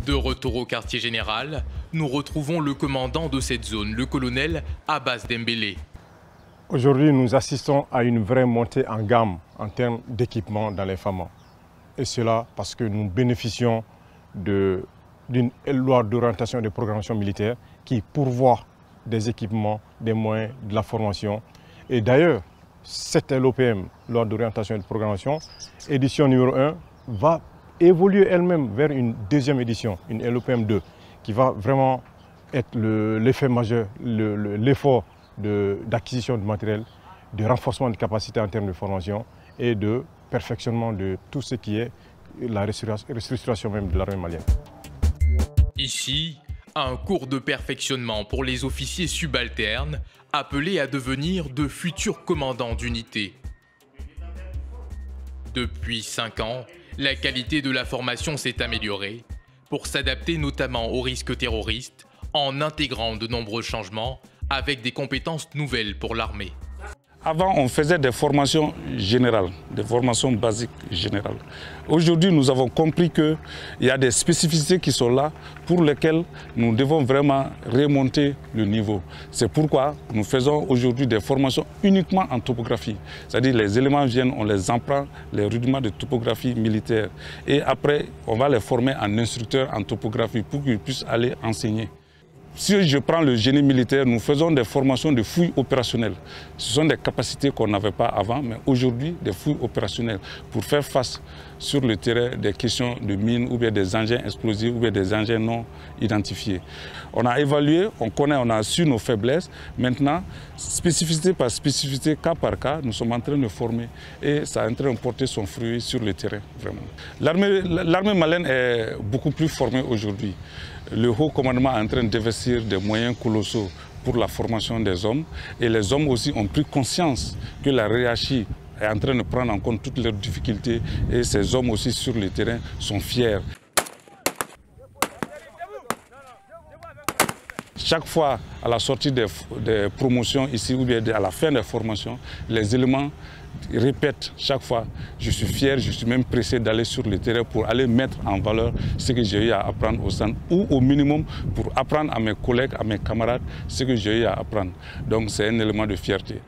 De retour au quartier général, nous retrouvons le commandant de cette zone, le colonel Abbas Dembélé. Aujourd'hui, nous assistons à une vraie montée en gamme en termes d'équipement dans les FAMA. Et cela parce que nous bénéficions d'une loi d'orientation et de programmation militaire qui pourvoit des équipements, des moyens, de la formation. Et d'ailleurs, cette LOPM, loi d'orientation et de programmation, édition numéro 1, va évoluer elle-même vers une deuxième édition, une LOPM 2, qui va vraiment être l'effet majeur, l'effort d'acquisition de matériel, de renforcement de capacités en termes de formation et de perfectionnement de tout ce qui est la restructuration même de l'armée malienne. Ici, un cours de perfectionnement pour les officiers subalternes appelés à devenir de futurs commandants d'unité. Depuis 5 ans, la qualité de la formation s'est améliorée pour s'adapter notamment aux risques terroristes en intégrant de nombreux changements avec des compétences nouvelles pour l'armée. Avant, on faisait des formations générales, des formations basiques générales. Aujourd'hui, nous avons compris qu'il y a des spécificités qui sont là pour lesquelles nous devons vraiment remonter le niveau. C'est pourquoi nous faisons aujourd'hui des formations uniquement en topographie. C'est-à-dire les éléments viennent, on les apprend, les rudiments de topographie militaire. Et après, on va les former en instructeurs en topographie pour qu'ils puissent aller enseigner. Si je prends le génie militaire, nous faisons des formations de fouilles opérationnelles. Ce sont des capacités qu'on n'avait pas avant, mais aujourd'hui, des fouilles opérationnelles pour faire face sur le terrain des questions de mines ou bien des engins explosifs ou bien des engins non identifiés. On a évalué, on connaît, on a su nos faiblesses. Maintenant, spécificité par spécificité, cas par cas, nous sommes en train de former et ça est en train de porter son fruit sur le terrain, vraiment. L'armée malienne est beaucoup plus formée aujourd'hui. Le haut commandement est en train d'investir des moyens colossaux pour la formation des hommes. Et les hommes aussi ont pris conscience que la hiérarchie est en train de prendre en compte toutes leurs difficultés. Et ces hommes aussi sur le terrain sont fiers. Chaque fois, à la sortie des promotions ici ou bien à la fin des formations, les éléments répètent chaque fois, je suis fier, je suis même pressé d'aller sur le terrain pour aller mettre en valeur ce que j'ai eu à apprendre au centre ou au minimum pour apprendre à mes collègues, à mes camarades ce que j'ai eu à apprendre. Donc c'est un élément de fierté.